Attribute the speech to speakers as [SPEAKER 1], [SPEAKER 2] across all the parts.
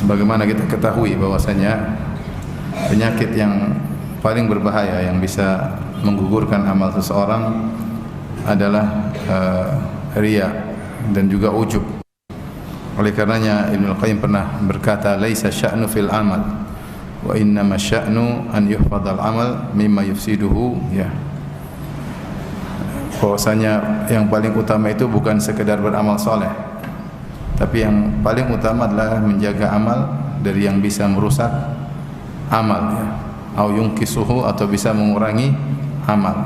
[SPEAKER 1] Sebagaimana kita ketahui bahwasanya penyakit yang paling berbahaya yang bisa menggugurkan amal seseorang adalah riya dan juga ujub. Oleh karenanya Ibnu Qayyim pernah berkata, laisa sya'nu fil amal wa innama sya'nu an yuhfadhal amal mimma yufsiduhu, ya. Bahwasanya yang paling utama itu bukan sekedar beramal soleh, tapi yang paling utama adalah menjaga amal dari yang bisa merusak amal, ya. Au yungkisuhu, atau bisa mengurangi amal.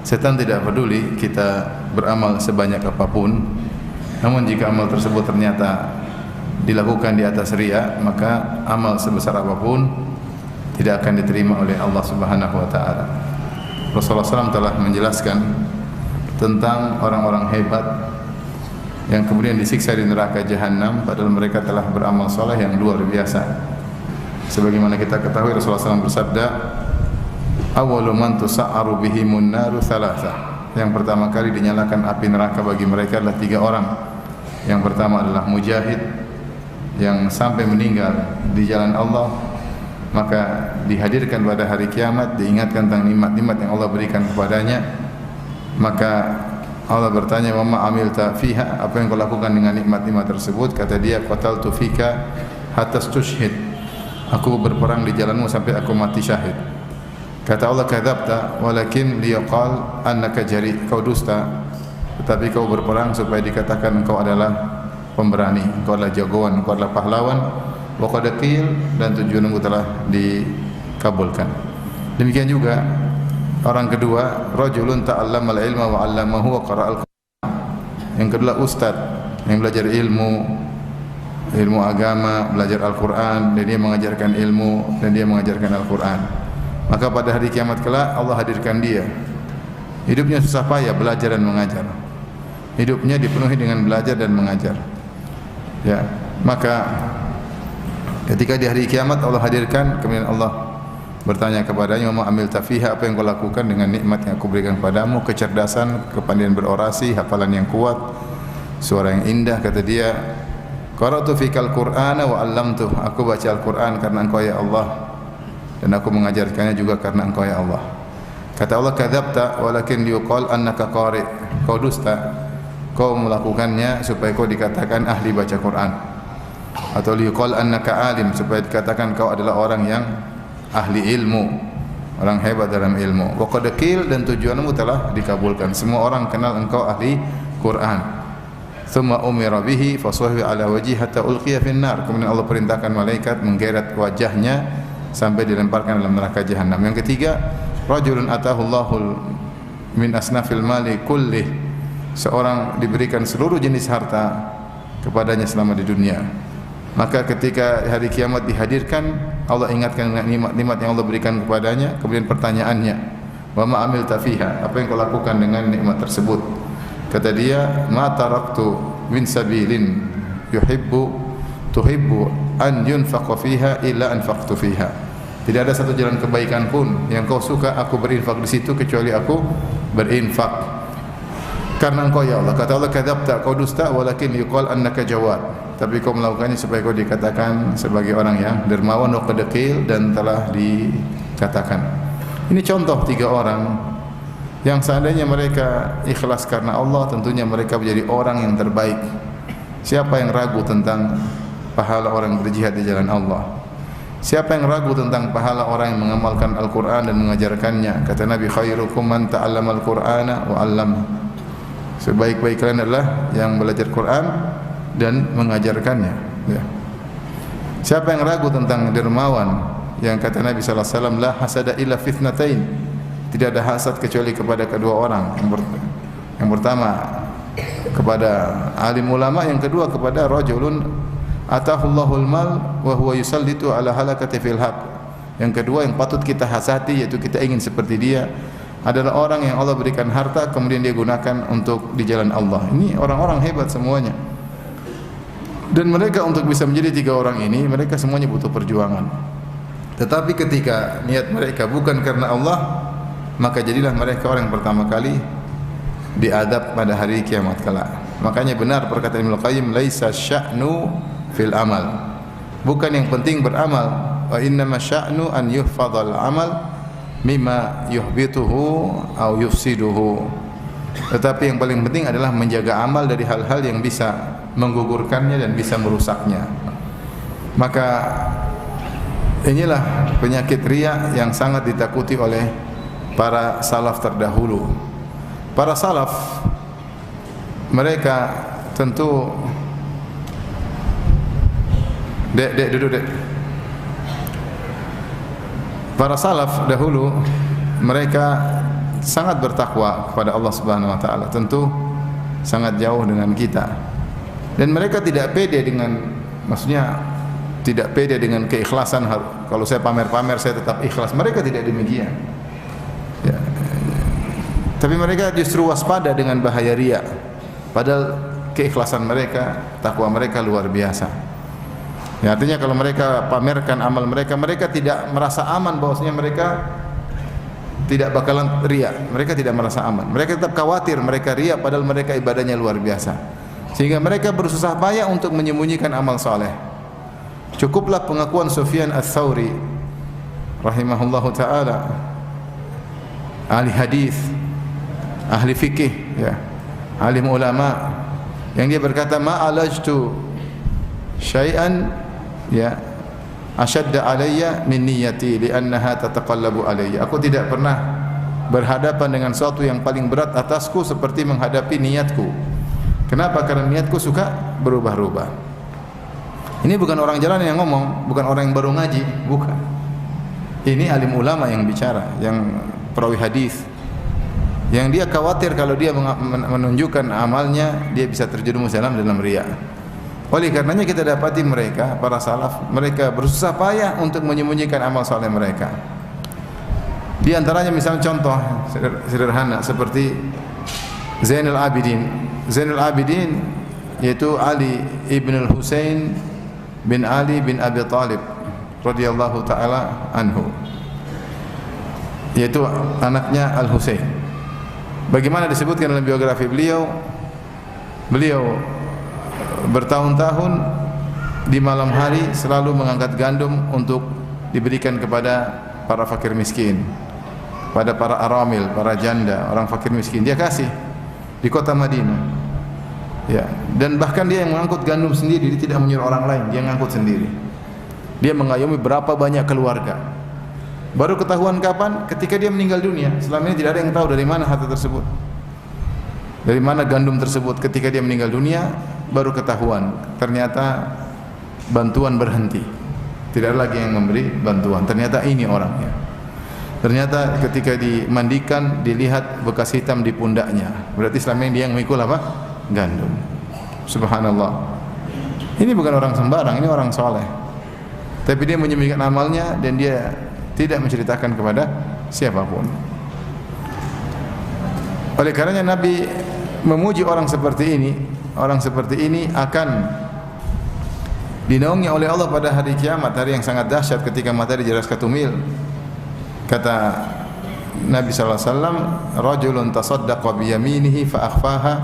[SPEAKER 1] Setan tidak peduli kita beramal sebanyak apapun, namun jika amal tersebut ternyata dilakukan di atas riya, maka amal sebesar apapun tidak akan diterima oleh Allah Subhanahu wa taala. Rasulullah SAW telah menjelaskan tentang orang-orang hebat yang kemudian disiksa di neraka jahanam padahal mereka telah beramal soleh yang luar biasa. Sebagaimana kita ketahui, Rasulullah SAW bersabda, awwalu man tusa'aru bihimun naru thalatha. Yang pertama kali dinyalakan api neraka bagi mereka adalah 3 orang. Yang pertama adalah mujahid yang sampai meninggal di jalan Allah, maka dihadirkan pada hari kiamat, diingatkan tentang nikmat-nikmat yang Allah berikan kepadanya. Maka Allah bertanya, "Wa ma amilta fiha?" Apa yang kau lakukan dengan nikmat-nikmat tersebut? Kata dia, "Qataltu fika hatta stushhid." Aku berperang di jalanmu sampai aku mati syahid. Kata Allah, "Kadzabta walakin liyaqal annaka jari." Kau dusta, tetapi kau berperang supaya dikatakan engkau adalah pemberani, engkau adalah jagoan, engkau adalah pahlawan. Wa qad qil, dan tujuanmu telah dikabulkan. Demikian juga orang kedua, rajulun ta'allamal ilma wa 'allamahu wa qara'al Qur'an. Yang kedua ustaz yang belajar ilmu agama, belajar Al-Qur'an, dan dia mengajarkan ilmu dan dia mengajarkan Al-Qur'an. Maka pada hari kiamat kelak Allah hadirkan dia. Hidupnya susah payah belajar dan mengajar. Hidupnya dipenuhi dengan belajar dan mengajar. Ya, maka ketika di hari kiamat Allah hadirkan, kemudian Allah bertanya kepadanya, "Ma amilta fiha?" Apa yang kau lakukan dengan nikmat yang aku berikan padamu? Kecerdasan, kepandaian berorasi, hafalan yang kuat, suara yang indah. Kata dia, "Qara'tu fikal Qur'ana wa 'allamtuh." Aku baca Al-Qur'an karena Engkau ya Allah, dan aku mengajarkannya juga karena Engkau ya Allah. Kata Allah, "Kadzabta walakin liqal annaka qari." Kau dusta, kau melakukannya supaya kau dikatakan ahli baca Quran, atau liqal annaka alim, supaya dikatakan kau adalah orang yang ahli ilmu, orang hebat dalam ilmu. Wa qad qil, dan tujuanmu telah dikabulkan. Semua orang kenal engkau ahli Quran. Tsumma umira bihi fasahwa ala wajhi hatta ulqiya fin nar. Kemudian Allah perintahkan malaikat menggeret wajahnya sampai dilemparkan dalam neraka jahanam. Yang ketiga, rajulun atahu Allahul min asnafil mali kullih. Seorang diberikan seluruh jenis harta kepadanya selama di dunia. Maka ketika hari kiamat dihadirkan, Allah ingatkan dengan nikmat-nikmat yang Allah berikan kepadanya. Kemudian pertanyaannya, "Wa ma amilta fiha?" Apa yang kau lakukan dengan nikmat tersebut? Kata dia, "Ma taraktu min sabilin tuhibbu an yunfaqa fiha illa anfaqtu fiha." Tidak ada satu jalan kebaikan pun yang kau suka aku berinfak di situ kecuali aku berinfak karena Engkau ya Allah. Kata Allah, "Kadzabta," kau dusta, walakin yuqal annaka jawad. Tapi kau melakukannya supaya kau dikatakan sebagai orang yang dermawan, wa qad qil, dan telah dikatakan. Ini contoh 3 orang yang seandainya mereka ikhlas karena Allah, tentunya mereka menjadi orang yang terbaik. Siapa yang ragu tentang pahala orang yang berjihad di jalan Allah? Siapa yang ragu tentang pahala orang yang mengamalkan Al-Quran dan mengajarkannya? Kata Nabi, "Khairukum man ta'allama al-Qur'ana wa 'allama." Sebaik-baik kalian adalah yang belajar Quran dan mengajarkannya. Ya. Siapa yang ragu tentang dermawan? Yang kata Nabi sallallahu alaihi wasallam, "La hasada illa fitnatain." Tidak ada hasad kecuali kepada kedua orang. Yang pertama kepada alim ulama, yang kedua kepada rajulun atahullahul mal wa huwa yusallitu ala halakati fil haq. Yang kedua yang patut kita hasati, yaitu kita ingin seperti dia, adalah orang yang Allah berikan harta kemudian dia gunakan untuk di jalan Allah. Ini orang-orang hebat semuanya. Dan mereka untuk bisa menjadi 3 orang ini, mereka semuanya butuh perjuangan. Tetapi ketika niat mereka bukan karena Allah, maka jadilah mereka orang yang pertama kali diadab pada hari kiamat kelak. Makanya benar perkataan Ibnu Qayyim, laisa sya'nu fil amal. bukan yang penting beramal. Wa innama sya'nu an yuhfadzal amal mimma yuhbituhu aw yufsiduhu. Tetapi yang paling penting adalah menjaga amal dari hal-hal yang bisa menggugurkannya dan bisa merusaknya. Maka inilah penyakit riya yang sangat ditakuti oleh para salaf terdahulu. Para salaf mereka tentu duduk. Para salaf dahulu mereka sangat bertakwa kepada Allah Subhanahu wa taala, tentu sangat jauh dengan kita. Dan mereka tidak pede dengan, maksudnya tidak pede dengan keikhlasan. Kalau saya pamer-pamer saya tetap ikhlas. Mereka tidak demikian. Ya. Tapi mereka justru waspada dengan bahaya riya. Padahal keikhlasan mereka, takwa mereka luar biasa. Ya, artinya kalau mereka pamerkan amal mereka, mereka tidak merasa aman bahwasanya mereka tidak bakalan riya. Mereka tidak merasa aman. Mereka tetap khawatir mereka riya padahal mereka ibadahnya luar biasa. Sehingga mereka bersusah payah untuk menyembunyikan amal saleh. Cukuplah pengakuan Sufyan Ats-Tsauri rahimahullahu taala, ahli hadis, ahli fikih, ya, alim ulama, yang dia berkata, ma alajtu syai'an ya asyadda alayya min niyyati li'annaha tataqallabu alayya. Aku tidak pernah berhadapan dengan sesuatu yang paling berat atasku seperti menghadapi niatku. Kenapa? Karena niatku suka berubah-ubah. Ini bukan orang jalan yang ngomong, bukan orang yang baru ngaji, bukan. Ini alim ulama yang bicara, yang perawi hadis, yang dia khawatir kalau dia menunjukkan amalnya dia bisa terjerumus dalam riya. Oleh karenanya kita dapati mereka, para salaf, mereka bersusah payah untuk menyembunyikan amal saleh mereka. Di antaranya misalnya contoh sederhana seperti Zainul Abidin. Zainul Abidin yaitu Ali ibn al-Husain bin Ali bin Abi Thalib radhiyallahu taala anhu. Yaitu anaknya Al-Husain. Bagaimana disebutkan dalam biografi beliau? Beliau bertahun-tahun di malam hari selalu mengangkat gandum untuk diberikan kepada para fakir miskin, pada para aramil, para janda, orang fakir miskin. Dia kasih di kota Madinah. Ya, dan bahkan dia yang mengangkut gandum sendiri, dia tidak menyuruh orang lain, dia mengangkut sendiri. Dia mengayomi berapa banyak keluarga. Baru ketahuan kapan? Ketika dia meninggal dunia. Selama ini tidak ada yang tahu dari mana harta tersebut, dari mana gandum tersebut. Ketika dia meninggal dunia baru ketahuan, ternyata bantuan berhenti, tidak ada lagi yang memberi bantuan. Ternyata ini orangnya. Ternyata ketika dimandikan dilihat bekas hitam di pundaknya, berarti selama ini dia yang memikul apa? Gandum. Subhanallah. Ini bukan orang sembarang, ini orang soleh. Tapi dia menyembunyikan amalnya dan dia tidak menceritakan kepada siapapun. Oleh karenanya Nabi memuji orang seperti ini. Orang seperti ini akan dinaungi oleh Allah pada hari kiamat, hari yang sangat dahsyat ketika matahari jelas ketumil. Kata Nabi sallallahu alaihi wasallam, rajulun tasaddaqa bi yaminihi fa akhfaha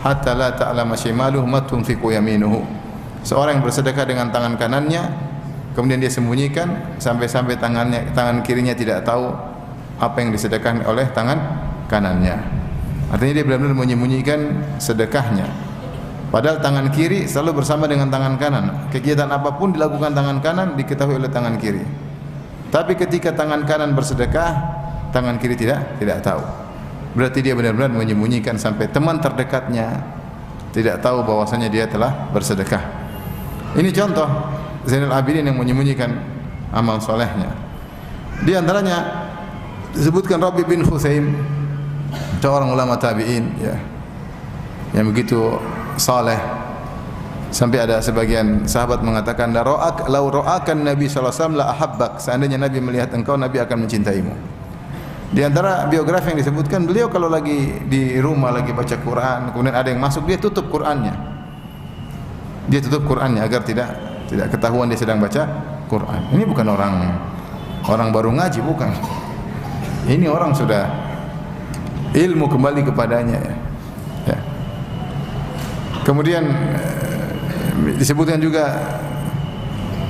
[SPEAKER 1] hatta la ta'lama shimaluhu ma tunfiqu yaminuhu. Seorang yang bersedekah dengan tangan kanannya, kemudian dia sembunyikan sampai-sampai tangan kirinya tidak tahu apa yang disedekahkan oleh tangan kanannya. Artinya dia benar-benar menyembunyikan sedekahnya. Padahal tangan kiri selalu bersama dengan tangan kanan. Kegiatan apapun dilakukan tangan kanan diketahui oleh tangan kiri. Tapi ketika tangan kanan bersedekah, tangan kiri tidak tahu. Berarti dia benar-benar menyembunyikan sampai teman terdekatnya tidak tahu bahwasanya dia telah bersedekah. Ini contoh Zainul Abidin yang menyembunyikan amal solehnya. Di antaranya disebutkan Rabi bin Khusaim, seorang ulama tabi'in, ya, yang begitu saleh sampai ada sebagian sahabat mengatakan lau ra'akan Nabi sallallahu alaihi wasallam la ahabbak, seandainya Nabi melihat engkau Nabi akan mencintaimu. Di antara biografi yang disebutkan, beliau kalau lagi di rumah lagi baca Quran, kemudian ada yang masuk, dia tutup Qurannya. Dia tutup Qurannya agar tidak ketahuan dia sedang baca Quran. Ini bukan orang baru ngaji, bukan. Ini orang sudah ilmu kembali kepadanya, ya. Kemudian disebutkan juga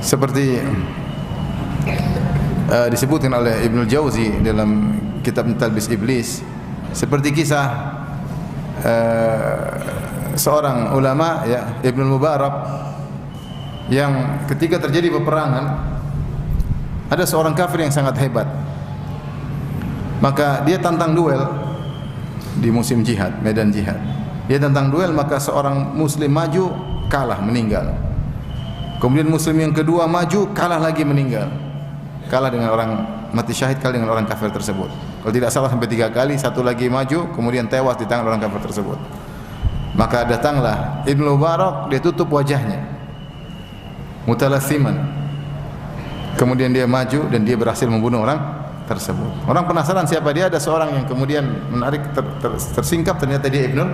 [SPEAKER 1] seperti disebutkan oleh Ibnu Jauzi dalam kitab Talbis Iblis, seperti kisah seorang ulama ya, Ibnu Mubarak, yang ketika terjadi peperangan ada seorang kafir yang sangat hebat, maka dia tantang duel di musim jihad, medan jihad. Dia tantang duel, maka seorang muslim maju, kalah, meninggal. Kemudian muslim yang kedua maju, kalah lagi, meninggal. Kalah dengan orang, mati syahid kalah dengan orang kafir tersebut. Kalau tidak salah sampai 3 kali, satu lagi maju, kemudian tewas di tangan orang kafir tersebut. Maka datanglah Ibnu Mubarak, dia tutup wajahnya, mutalassiman. Kemudian dia maju dan dia berhasil membunuh orang tersebut. Orang penasaran siapa dia, ada seorang yang kemudian menarik tersingkap, ternyata dia Ibnu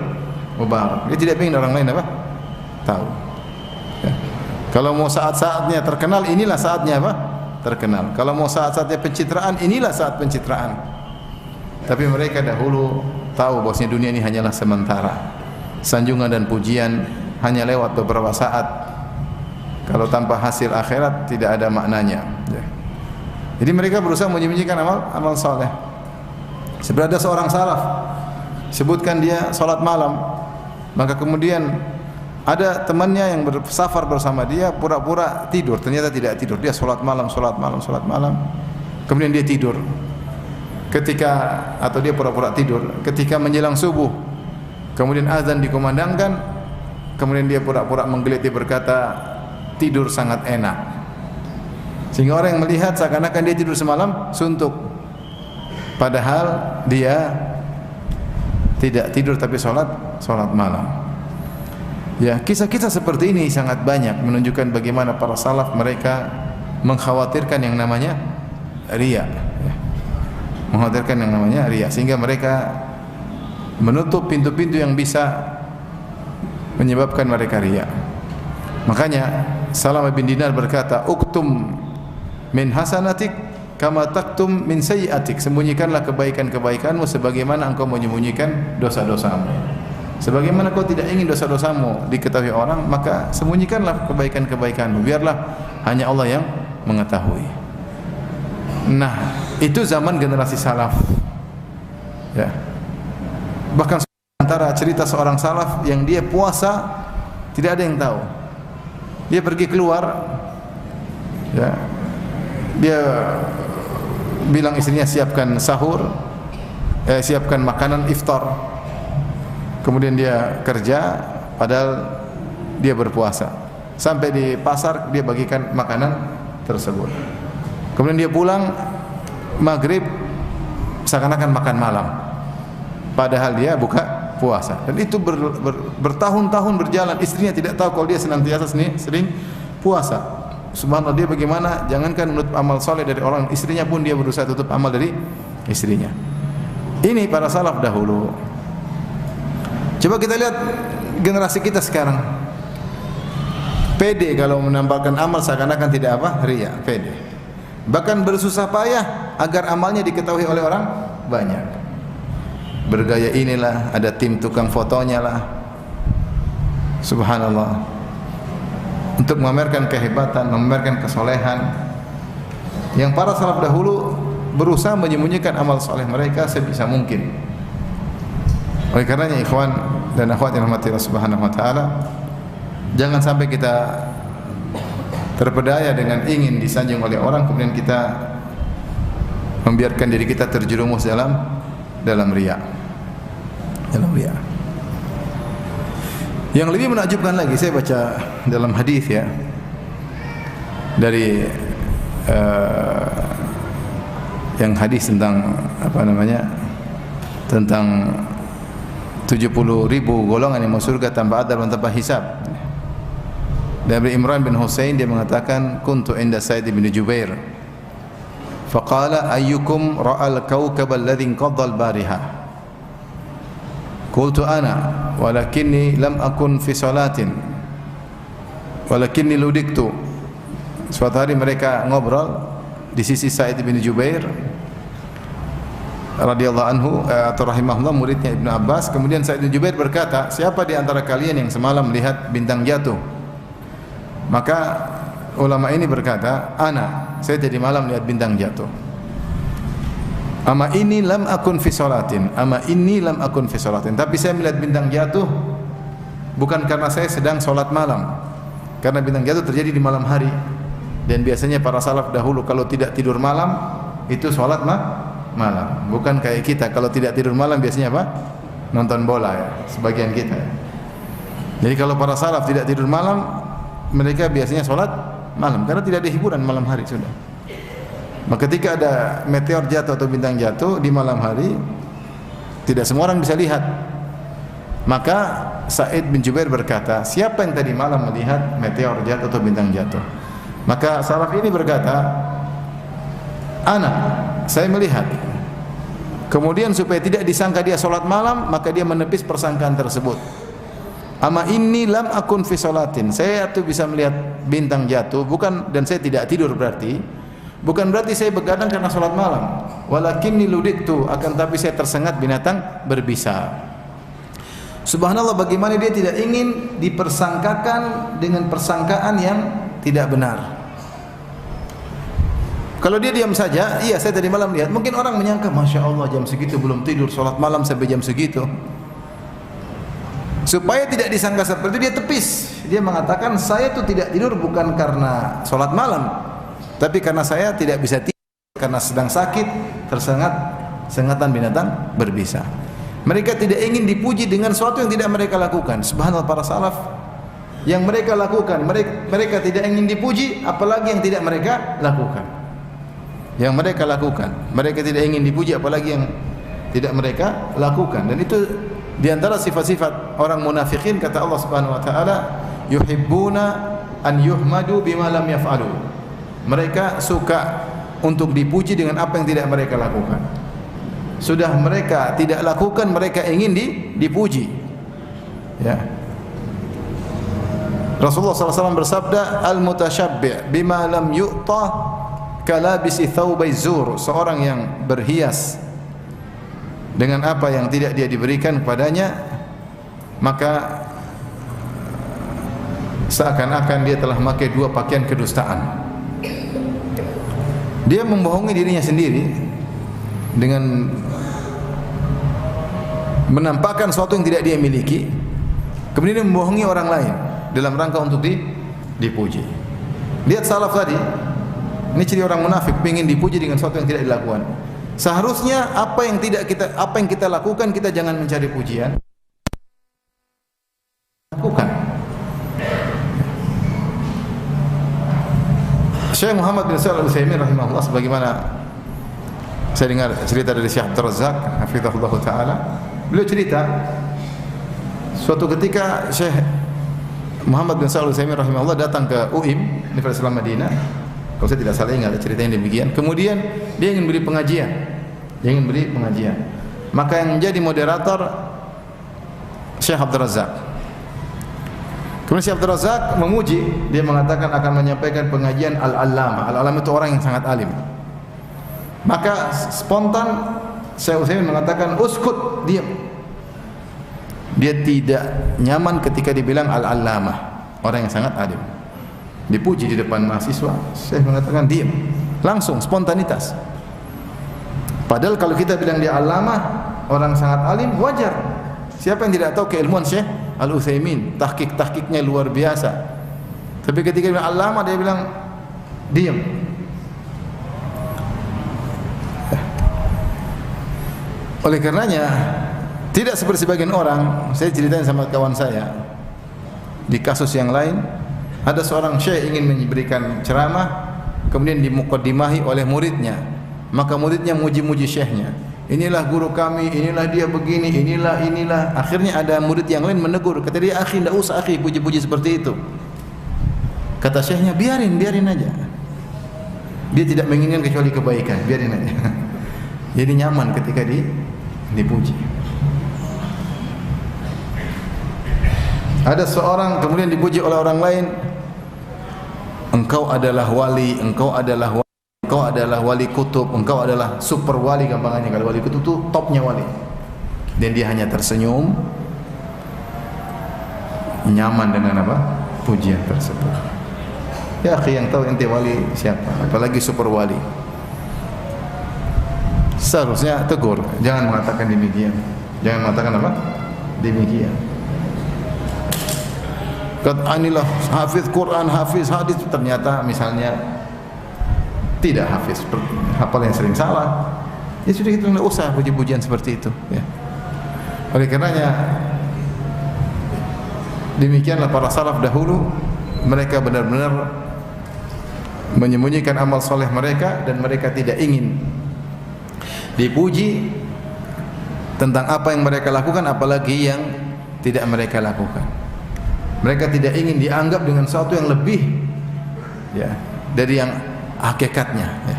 [SPEAKER 1] Mubarak. Dia tidak ingin orang lain apa? Tahu. Ya. Kalau mau saat-saatnya terkenal, inilah saatnya apa? Terkenal. Kalau mau saat-saatnya pencitraan, inilah saat pencitraan. Tapi mereka dahulu tahu bahwasanya dunia ini hanyalah sementara. Sanjungan dan pujian hanya lewat beberapa saat. Kalau tanpa hasil akhirat tidak ada maknanya. Ya. Jadi mereka berusaha menyembunyikan amal saleh. Sebenarnya ada seorang salaf, sebutkan dia salat malam, maka kemudian ada temannya yang bersafar bersama dia, pura-pura tidur, ternyata tidak tidur. Dia salat malam. Kemudian dia tidur. Atau dia pura-pura tidur. Ketika menjelang subuh, kemudian azan dikumandangkan, kemudian dia pura-pura menggeliat, dia berkata, tidur sangat enak. Sehingga orang yang melihat seakan-akan dia tidur semalam suntuk. Padahal dia tidak tidur tapi salat malam. Ya, kisah-kisah seperti ini sangat banyak menunjukkan bagaimana para salaf mereka mengkhawatirkan yang namanya riya, ya. Mengkhawatirkan yang namanya riya, sehingga mereka menutup pintu-pintu yang bisa menyebabkan mereka riya. Makanya Salamah bin Dinar berkata, "Uktum min hasanatik kama taktum min sayyiatik." Sembunyikanlah kebaikan-kebaikanmu sebagaimana engkau menyembunyikan dosa-dosamu. Sebagaimana kau tidak ingin dosa-dosamu diketahui orang, maka sembunyikanlah kebaikan-kebaikanmu. Biarlah hanya Allah yang mengetahui. Nah, itu zaman generasi salaf. Ya. Bahkan antara cerita seorang salaf yang dia puasa tidak ada yang tahu. Dia pergi keluar, ya. Dia bilang istrinya siapkan sahur, siapkan makanan iftar. Kemudian dia kerja, padahal dia berpuasa. Sampai di pasar dia bagikan makanan tersebut. Kemudian dia pulang maghrib, seakan-akan makan malam, padahal dia buka puasa. Dan itu bertahun-tahun berjalan. Istrinya tidak tahu kalau dia senantiasa sering puasa. Subhanallah, dia bagaimana? Jangankan menutup amal soleh dari orang, istrinya pun dia berusaha tutup amal dari istrinya. Ini para salaf dahulu. Coba kita lihat generasi kita sekarang. Pede kalau menampakkan amal seakan-akan tidak apa? Riya, pede. Bahkan bersusah payah agar amalnya diketahui oleh orang banyak. Bergaya inilah, ada tim tukang fotonya lah. Subhanallah. Untuk memamerkan kehebatan, memamerkan kesolehan. Yang para salaf dahulu berusaha menyembunyikan amal soleh mereka sebisa mungkin. Oleh karenanya ikhwan dan akhwat yang dirahmati Allah Subhanahu wa taala, jangan sampai kita terpedaya dengan ingin disanjung oleh orang kemudian kita membiarkan diri kita terjerumus dalam riya. Dalam riya. Yang lebih menakjubkan lagi, saya baca dalam hadis ya, dari yang hadis tentang apa namanya, tentang 70.000 golongan yang masuk surga tanpa adab dan tanpa hisab. Dari Imran bin Husain dia mengatakan, kuntu inda Sa'id bin Jubair faqala ayyukum ra'al kawkab alladhi inqadha al-bariha. Qultu ana walakinni lam akun fi salatin walakinni ludiktu. Suatu hari mereka ngobrol di sisi Sa'id bin Jubair radhiyallahu anhu atau rahimahullah, muridnya Ibnu Abbas. Kemudian Sa'id bin Jubair berkata, siapa di antara kalian yang semalam melihat bintang jatuh? Maka ulama ini berkata, saya tadi malam lihat bintang jatuh. Ama ini lam akun fi sholatin, tapi saya melihat bintang jatuh bukan karena saya sedang sholat malam, karena bintang jatuh terjadi di malam hari, dan biasanya para salaf dahulu kalau tidak tidur malam itu sholat malam, bukan kayak kita kalau tidak tidur malam biasanya apa? Nonton bola ya, sebagian kita. Jadi kalau para salaf tidak tidur malam, mereka biasanya sholat malam karena tidak ada hiburan malam hari sudah. Maka ketika ada meteor jatuh atau bintang jatuh di malam hari, tidak semua orang bisa lihat. Maka Sa'id bin Jubair berkata, siapa yang tadi malam melihat meteor jatuh atau bintang jatuh? Maka salaf ini berkata, saya melihat. Kemudian supaya tidak disangka dia sholat malam, maka dia menepis persangkaan tersebut. Ama inni lam akun fi sholatin, saya tuh bisa melihat bintang jatuh, dan saya tidak tidur berarti. Bukan berarti saya begadang karena sholat malam. Walakinni ludiktu, akan tapi saya tersengat binatang berbisa. Subhanallah, bagaimana dia tidak ingin dipersangkakan dengan persangkaan yang tidak benar. Kalau dia diam saja, iya saya tadi malam lihat, mungkin orang menyangka, Masya Allah jam segitu belum tidur, sholat malam sampai jam segitu. Supaya tidak disangka seperti itu, dia tepis. Dia mengatakan, saya itu tidak tidur bukan karena sholat malam, tapi karena saya tidak bisa tidur karena sedang sakit, tersengat sengatan binatang berbisa. Mereka tidak ingin dipuji dengan sesuatu yang tidak mereka lakukan. Subhanallah, para salaf yang mereka lakukan, mereka tidak ingin dipuji, apalagi yang tidak mereka lakukan. Yang mereka lakukan, mereka tidak ingin dipuji, apalagi yang tidak mereka lakukan. Dan itu di antara sifat-sifat orang munafikin, kata Allah Subhanahu wa taala, yuhibbuna an yuhmadu bima lam yaf'alu. Mereka suka untuk dipuji dengan apa yang tidak mereka lakukan. Sudah mereka tidak lakukan, mereka ingin dipuji. Ya. Rasulullah SAW bersabda, al-mutasyabbi' bima lam yu'ta kalabisi thawbai zur. Seorang yang berhias dengan apa yang tidak dia diberikan kepadanya, maka seakan-akan dia telah memakai dua pakaian kedustaan. Dia membohongi dirinya sendiri dengan menampakkan sesuatu yang tidak dia miliki, kemudian dia membohongi orang lain dalam rangka untuk dipuji. Lihat salaf tadi, ini ciri orang munafik, ingin dipuji dengan sesuatu yang tidak dilakukan. Seharusnya apa yang kita lakukan, kita jangan mencari pujian. Lakukan. Syekh Muhammad bin Shalih Al-Utsaimin rahimahullah, sebagaimana saya dengar cerita dari Syekh Abdul Razak hafizahullah taala, beliau cerita suatu ketika Syekh Muhammad bin Shalih Al-Utsaimin rahimahullah datang ke UIM, Universitas Islam Madinah, kalau saya tidak salah ingat ceritanya demikian. Kemudian dia ingin beri pengajian, maka yang menjadi moderator Syekh Abdul Razak. Kemudian Syekh Abdul Razak memuji, dia mengatakan akan menyampaikan pengajian al-allamah. Al-allamah itu orang yang sangat alim. Maka spontan Syekh Utsaimin mengatakan, uskut, diam. Dia tidak nyaman ketika dibilang al-allamah, orang yang sangat alim. Dipuji di depan mahasiswa, Syekh mengatakan diam. Langsung spontanitas. Padahal kalau kita bilang dia allamah, orang sangat alim, wajar. Siapa yang tidak tahu keilmuan Syekh Al-Utsaimin, tahqiq-tahqiqnya luar biasa. Tapi ketika dia bilang allamah, dia bilang diam. Oleh karenanya, tidak seperti sebagian orang, saya ceritain sama kawan saya di kasus yang lain, ada seorang syekh ingin memberikan ceramah, kemudian dimukaddimahi oleh muridnya, maka muridnya muji-muji syekhnya. Inilah guru kami, inilah dia begini, inilah. Akhirnya ada murid yang lain menegur, kata dia, akhi, tidak usah akhi puji-puji seperti itu. Kata syekhnya, biarin aja. Dia tidak menginginkan kecuali kebaikan, biarin aja. Jadi nyaman ketika dipuji. Ada seorang kemudian dipuji oleh orang lain, engkau adalah wali, engkau adalah wali kutub, engkau adalah super wali, gampangannya kalau wali kutub itu topnya wali. Dan dia hanya tersenyum, nyaman dengan apa? Pujian tersebut. Ya akhi, yang tahu ente wali siapa, apalagi super wali. Seharusnya tegur, jangan mengatakan demikian. Jangan mengatakan apa? Demikian. Anilah hafiz Quran, hafiz hadis, ternyata misalnya tidak hafiz, hafal yang sering salah. Ya sudah, kita tidak usah puji-pujian seperti itu. Ya. Oleh karenanya demikianlah para salaf dahulu, mereka benar-benar menyembunyikan amal soleh mereka dan mereka tidak ingin dipuji tentang apa yang mereka lakukan, apalagi yang tidak mereka lakukan. Mereka tidak ingin dianggap dengan sesuatu yang lebih ya dari yang hakikatnya. Ya.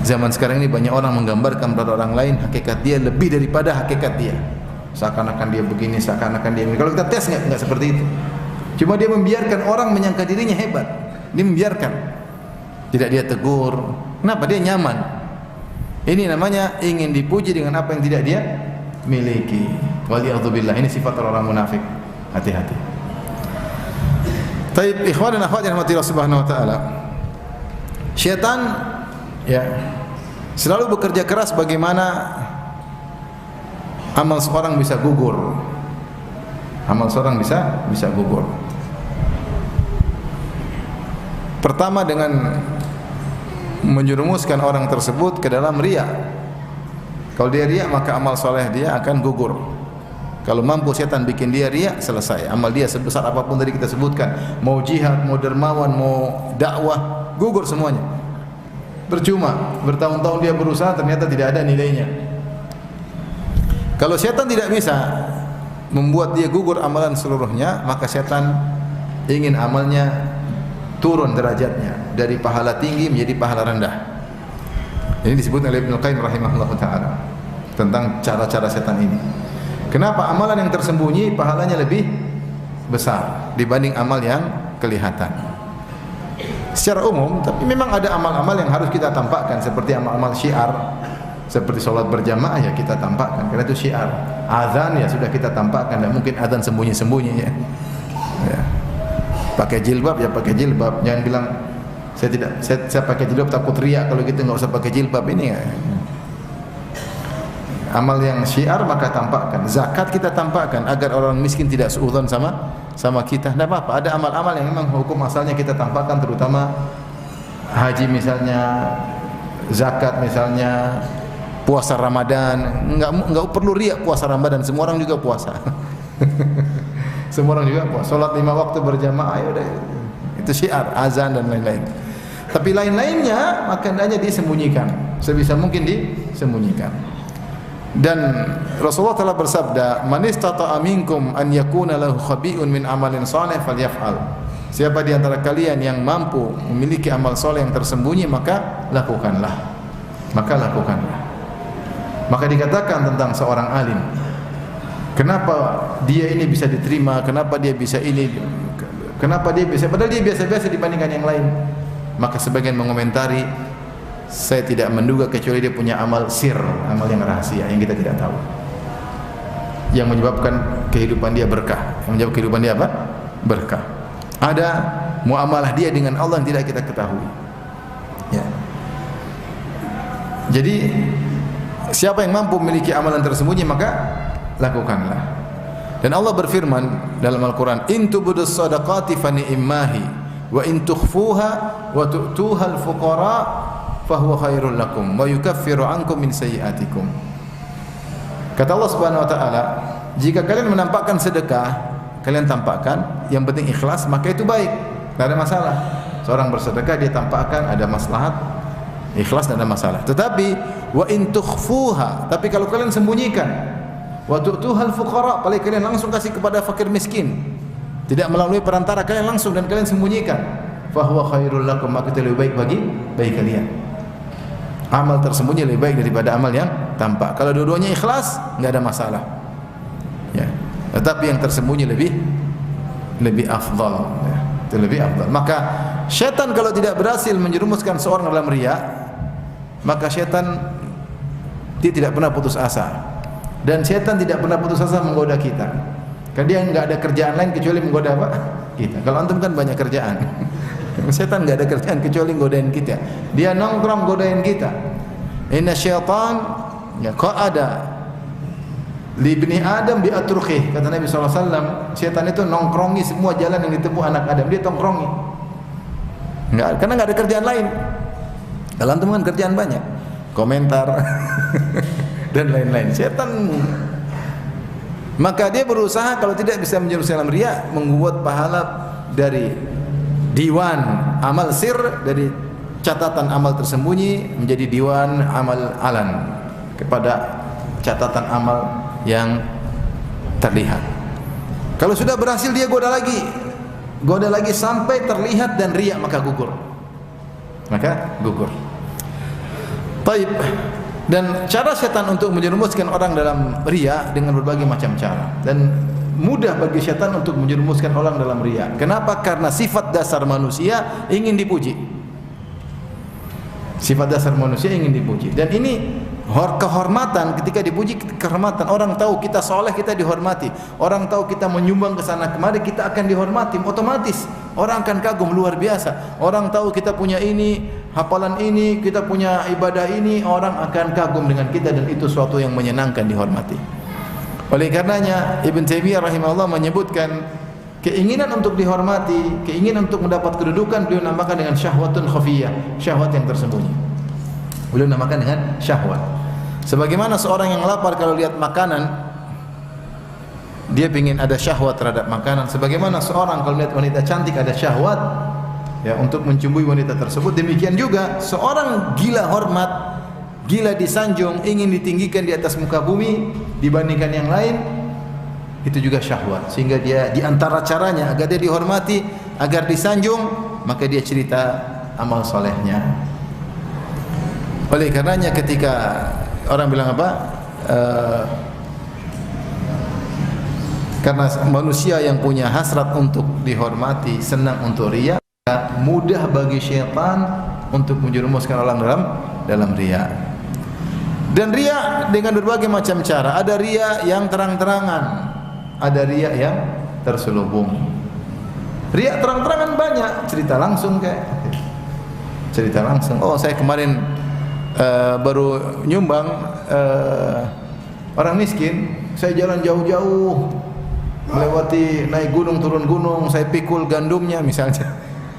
[SPEAKER 1] Zaman sekarang ini banyak orang menggambarkan pada orang lain hakikat dia lebih daripada hakikat dia. Seakan-akan dia begini, seakan-akan dia begini. Kalau kita tes enggak seperti itu. Cuma dia membiarkan orang menyangka dirinya hebat. Dia membiarkan, tidak dia tegur. Kenapa? Dia nyaman. Ini namanya ingin dipuji dengan apa yang tidak dia miliki. Waliyadzubillah, ini sifat orang munafik. Hati-hati. Taib ikhwan dan akhwat yang dirahmati Allah Subhanahu wa taala. Syaitan ya selalu bekerja keras bagaimana amal seorang bisa gugur. Amal seorang bisa gugur. Pertama dengan menjerumuskan orang tersebut ke dalam riya. Kalau dia riya maka amal soleh dia akan gugur. Kalau mampu setan bikin dia riya, selesai. Amal dia sebesar apapun tadi kita sebutkan, mau jihad, mau dermawan, mau dakwah, gugur semuanya. Percuma, bertahun-tahun dia berusaha ternyata tidak ada nilainya. Kalau setan tidak bisa membuat dia gugur amalan seluruhnya, maka setan ingin amalnya turun derajatnya dari pahala tinggi menjadi pahala rendah. Ini disebut oleh Ibnu Qayyim rahimahullah taala tentang cara-cara setan ini. Kenapa amalan yang tersembunyi pahalanya lebih besar dibanding amal yang kelihatan? Secara umum, tapi memang ada amal-amal yang harus kita tampakkan seperti amal-amal syiar, seperti sholat berjamaah ya kita tampakkan karena itu syiar. Azan ya sudah kita tampakkan, dan mungkin azan sembunyi-sembunyi ya. Ya. Pakai jilbab ya pakai jilbab, jangan bilang saya pakai jilbab takut riak, kalau gitu nggak usah pakai jilbab. Ini ya. Amal yang syiar maka tampakkan. Zakat kita tampakkan agar orang miskin tidak suudzon sama kita. Tidak apa-apa. Ada amal-amal yang memang hukum asalnya kita tampakkan, terutama haji misalnya, zakat misalnya, puasa Ramadan. Enggak perlu riak puasa Ramadan, semua orang juga puasa. Semua orang juga puasa. Salat 5 waktu berjamaah ya udah. Itu syiar, azan dan lain-lain. Tapi lain-lainnya maka hendaknya disembunyikan. Sebisa mungkin disembunyikan. Dan Rasulullah telah bersabda, "Man istata'a minkum an yakuna lahu khabi'un min amalin salih falyaf'al." Siapa di antara kalian yang mampu memiliki amal saleh yang tersembunyi, maka lakukanlah. Maka lakukanlah. Maka dikatakan tentang seorang alim, kenapa dia ini bisa diterima, kenapa dia bisa ini, kenapa dia bisa, padahal dia biasa-biasa dibandingkan yang lain. Maka sebagian mengomentari, saya tidak menduga kecuali dia punya amal sir, amal yang rahasia yang kita tidak tahu, yang menyebabkan kehidupan dia berkah. Yang menyebabkan kehidupan dia apa? Berkah. Ada muamalah dia dengan Allah yang tidak kita ketahui. Ya. Jadi siapa yang mampu memiliki amalan tersembunyi maka lakukanlah. Dan Allah berfirman dalam Al-Quran, "In tubudus sadaqati fa ni'mahi wa in tukhfuha wa tu'tuha al-fuqara fahuwa khairul lakum wa yukaffiru ankum min sayyi'atikum." Kata Allah Subhanahu wa taala, jika kalian menampakkan sedekah, kalian tampakkan, yang penting ikhlas, maka itu baik, tidak ada masalah. Seorang bersedekah dia tampakkan, ada maslahat, ikhlas, tidak ada masalah. Tetapi wa in tukhfuha, tapi kalau kalian sembunyikan, wa tu'tuhal fuqara, paling kalian langsung kasih kepada fakir miskin, tidak melalui perantara, kalian langsung dan kalian sembunyikan, fahuwa khairul lakum, maka itu lebih baik bagi kalian. Amal tersembunyi lebih baik daripada amal yang tampak. Kalau dua-duanya ikhlas, enggak ada masalah. Ya. Tetapi yang tersembunyi lebih afdal, ya. Itu lebih afdal. Maka syaitan kalau tidak berhasil menjerumuskan seorang dalam riya, maka syaitan dia tidak pernah putus asa. Dan syaitan tidak pernah putus asa menggoda kita. Karena dia enggak ada kerjaan lain kecuali menggoda apa? Kita. Kalau antum kan banyak kerjaan. Setan enggak ada kerjaan kecuali godain kita. Dia nongkrong godain kita. Inna syaitan ya qa'ada li ibni Adam bi atruqih. Kata Nabi SAW, setan itu nongkrongi semua jalan yang ditempuh anak Adam, dia tongkrongi. Enggak, karena enggak ada kerjaan lain. Kalau antum kan kerjaan banyak, komentar dan lain-lain. Setan, maka dia berusaha kalau tidak bisa menjerumus dalam riya, membuat pahala dari diwan amal sir, dari catatan amal tersembunyi menjadi diwan amal alan, kepada catatan amal yang terlihat. Kalau sudah berhasil dia goda lagi sampai terlihat dan riya, maka gugur. Baik. Dan cara setan untuk menjerumuskan orang dalam riya dengan berbagai macam cara, dan mudah bagi setan untuk menjerumuskan orang dalam riya. Kenapa? Karena sifat dasar manusia ingin dipuji. Sifat dasar manusia ingin dipuji. Dan ini kehormatan, ketika dipuji kehormatan. Orang tahu kita soleh, kita dihormati. Orang tahu kita menyumbang ke sana kemari, kita akan dihormati. Otomatis orang akan kagum luar biasa. Orang tahu kita punya ini, hafalan ini, kita punya ibadah ini, orang akan kagum dengan kita, dan itu suatu yang menyenangkan, dihormati. Oleh karenanya Ibn Taimiyah rahimahullah menyebutkan keinginan untuk dihormati, keinginan untuk mendapat kedudukan, beliau namakan dengan syahwatun khafiyah, syahwat yang tersembunyi. Beliau namakan dengan syahwat. Sebagaimana seorang yang lapar kalau lihat makanan, dia ingin ada syahwat terhadap makanan. Sebagaimana seorang kalau lihat wanita cantik ada syahwat ya untuk mencumbui wanita tersebut. Demikian juga seorang gila hormat, gila disanjung, ingin ditinggikan di atas muka bumi dibandingkan yang lain, itu juga syahwat. Sehingga dia di antara caranya agar dia dihormati, agar disanjung, maka dia cerita amal solehnya. Oleh karenanya ketika orang bilang apa? Karena manusia yang punya hasrat untuk dihormati, senang untuk riya, mudah bagi syaitan untuk menjerumuskan orang dalam riya. Dan riya dengan berbagai macam cara. Ada riya yang terang-terangan, ada riya yang terselubung. Riya terang-terangan banyak, cerita langsung kayak cerita langsung. Oh, saya kemarin baru nyumbang orang miskin, saya jalan jauh-jauh, melewati naik gunung turun gunung, saya pikul gandumnya misalnya.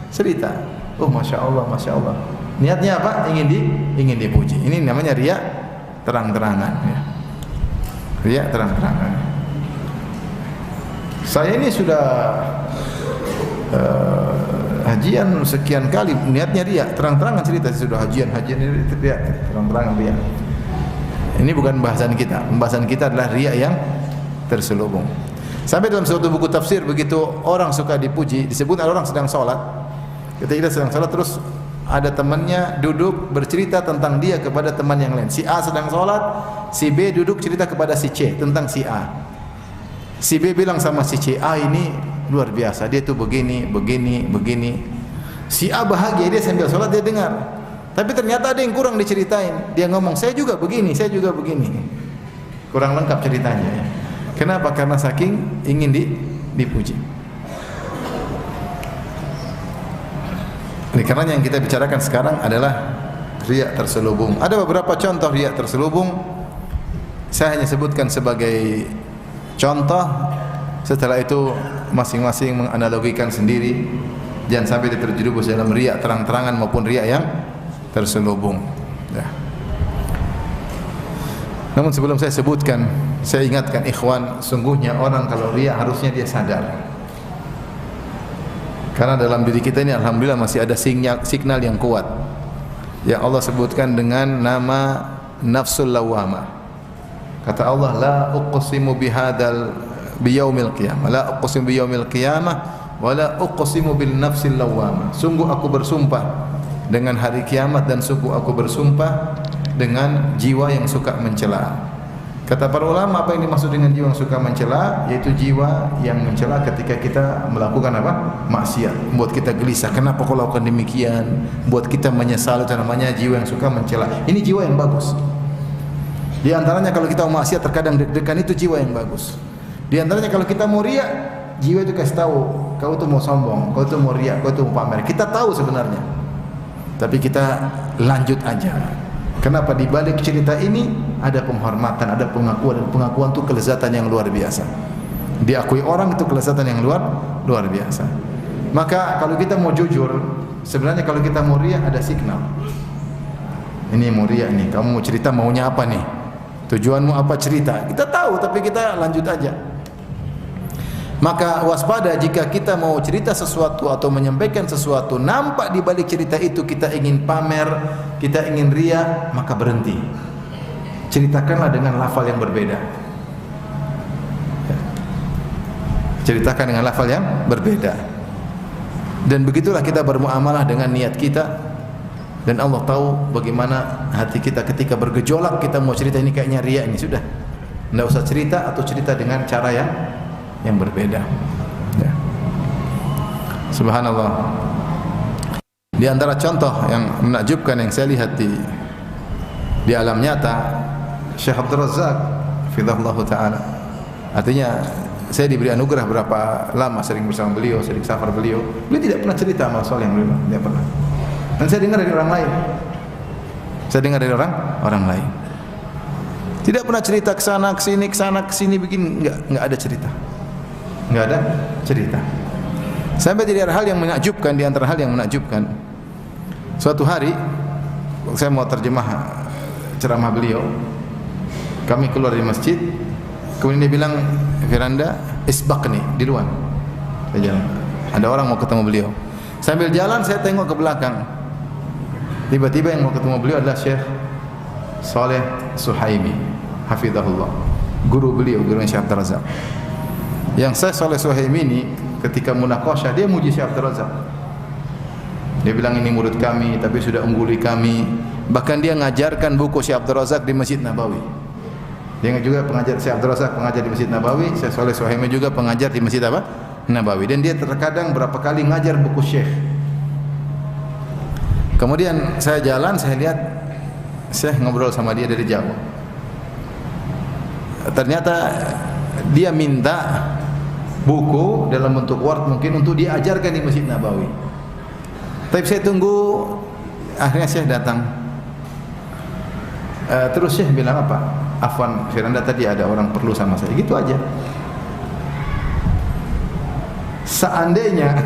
[SPEAKER 1] Cerita. Oh, masya Allah, masya Allah. Niatnya apa? Ingin dipuji. Ini namanya riya terang-terangan. Ya. Riya terang-terangan. Saya ini sudah hajian sekian kali, niatnya riya terang-terangan cerita. Saya sudah hajian ini riya terang-terangan riya. Ini bukan bahasan kita. Pembahasan kita adalah riya yang terselubung. Sampai dalam suatu buku tafsir, begitu orang suka dipuji, disebut ada orang sedang sholat. Ketika dia sedang sholat, terus ada temannya duduk bercerita tentang dia kepada teman yang lain. Si A sedang sholat, si B duduk cerita kepada si C tentang si A. Si B bilang sama si C, A ini luar biasa, dia tuh begini. Si A bahagia, dia sambil sholat dia dengar. Tapi ternyata ada yang kurang diceritain. Dia ngomong, saya juga begini. Kurang lengkap ceritanya. Ya. Kenapa? Karena saking ingin dipuji. Ini karena yang kita bicarakan sekarang adalah riya terselubung. Ada beberapa contoh riya terselubung. Saya hanya sebutkan sebagai contoh. Setelah itu masing-masing menganalogikan sendiri. Jangan sampai terjerumus dalam riya terang-terangan maupun riya yang terselubung. Ya. Namun sebelum saya sebutkan, saya ingatkan ikhwan, sungguhnya orang kalau riya harusnya dia sadar. Karena dalam diri kita ini alhamdulillah masih ada signal yang kuat. Yang Allah sebutkan dengan nama nafsul lawamah. Kata Allah, la uqsimu biyaumil qiyamah, la uqsimu biyaumil qiyamah, wa la uqsimu bil nafsil lawamah. Sungguh aku bersumpah dengan hari kiamat, dan sungguh aku bersumpah dengan jiwa yang suka mencela. Kata para ulama, apa yang dimaksud dengan jiwa yang suka mencela? Yaitu jiwa yang mencela ketika kita melakukan apa? Maksiat, membuat kita gelisah. Kenapa kau lakukan demikian? Buat kita menyesal, itu namanya jiwa yang suka mencela. Ini jiwa yang bagus. Di antaranya kalau kita mau maksiat terkadang deg-degan, itu jiwa yang bagus. Di antaranya kalau kita mau riya, jiwa itu kasih tahu, kau tuh mau sombong, kau tuh mau riak, kau tuh mau pamer. Kita tahu sebenarnya, tapi kita lanjut aja. Kenapa? Di balik cerita ini ada penghormatan, ada pengakuan, dan pengakuan itu kelezatan yang luar biasa. Diakui orang itu kelezatan yang luar biasa. Maka kalau kita mau jujur, sebenarnya kalau kita mau riak ada signal. Ini mau riak nih, kamu mau cerita maunya apa nih? Tujuanmu apa cerita? Kita tahu tapi kita lanjut aja. Maka waspada jika kita mau cerita sesuatu atau menyampaikan sesuatu, nampak di balik cerita itu kita ingin pamer, kita ingin riya, maka berhenti. Ceritakanlah dengan lafal yang berbeda. Ceritakan dengan lafal yang berbeda. Dan begitulah kita bermuamalah dengan niat kita. Dan Allah tahu bagaimana hati kita ketika bergejolak, kita mau cerita ini kayaknya riya ini, sudah. Tidak usah cerita atau cerita dengan cara yang berbeda. Ya. Subhanallah. Di antara contoh yang menakjubkan yang saya lihat di alam nyata, Syekh Abdul Razak Fidahullah Ta'ala. Artinya saya diberi anugerah berapa lama sering bersama beliau, sering safar beliau. Beliau tidak pernah cerita amal soleh yang beliau, tidak pernah. Dan saya dengar dari orang lain. Saya dengar dari orang lain. Tidak pernah cerita ke sana ke sini begini, enggak ada cerita. Enggak ada cerita. Sampai jadi hal yang menakjubkan, di antara hal yang menakjubkan. Suatu hari saya mau terjemah ceramah beliau. Kami keluar dari masjid, kemudian dia bilang, "Firanda, isbaqni," di luar. Saya jalan. Ada orang mau ketemu beliau. Sambil jalan saya tengok ke belakang. Tiba-tiba yang mau ketemu beliau adalah Syekh Saleh Suhaimi, hafizahullah. Guru beliau, guru Syekh Abdul Razak. Yang Syekh Saleh Suhaimi ini ketika munaqasyah dia muji Syekh Abdul Razak. Dia bilang ini murid kami tapi sudah ungguli kami. Bahkan dia ngajarkan buku Syekh Abdul Razak di Masjid Nabawi. Dia juga pengajar, Syekh Abdul Razak pengajar di Masjid Nabawi, Syekh Saleh Suhaimi juga pengajar di Masjid apa? Nabawi. Dan dia terkadang berapa kali ngajar buku Syekh. Kemudian saya jalan, saya lihat Syekh ngobrol sama dia dari jauh. Ternyata dia minta buku dalam bentuk Word mungkin untuk diajarkan di Masjid Nabawi. Tapi saya tunggu, akhirnya Syekh datang. Terus Syekh bilang apa? Afwan Firanda, tadi ada orang perlu sama saya. Gitu aja. Seandainya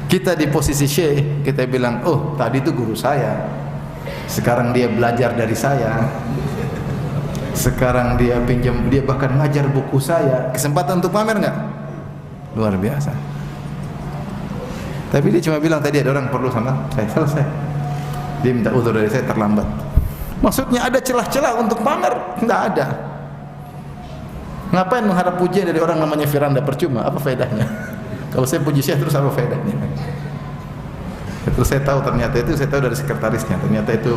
[SPEAKER 1] kita di posisi Syekh, kita bilang, "Oh, tadi itu guru saya. Sekarang dia belajar dari saya. Sekarang dia pinjam, dia bahkan ngajar buku saya." Kesempatan untuk pamer enggak? Luar biasa. Tapi dia cuma bilang tadi ada orang perlu sama saya, selesai. Dia minta uzur dari saya terlambat. Maksudnya ada celah-celah untuk pamer? Enggak ada. Ngapain mengharap pujian dari orang namanya Firanda, percuma, apa faedahnya? Kalau saya puji Syekh terus apa faedahnya? Terus saya tahu ternyata itu, saya tahu dari sekretarisnya, ternyata itu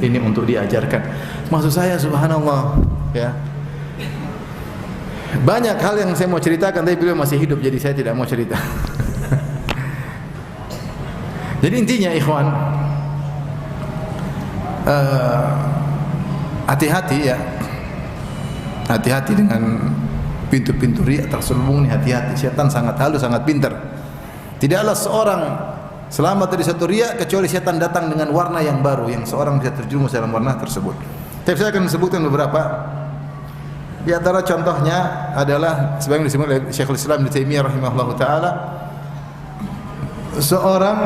[SPEAKER 1] ini untuk diajarkan. Maksud saya subhanallah, ya. Banyak hal yang saya mau ceritakan tapi beliau masih hidup, jadi saya tidak mau cerita. Jadi intinya ikhwan, hati-hati ya. Hati-hati dengan pintu-pintu riya terselubung ini, hati-hati. Setan sangat halus, sangat pintar. Tidaklah seorang selamat dari satu riya kecuali setan datang dengan warna yang baru yang seorang bisa terjerumus dalam warna tersebut. Tapi saya akan sebutkan beberapa. Di antara contohnya adalah sebagaimana disebut oleh Syekhul Islam Ibnu Taimiyah rahimahullahu taala, seorang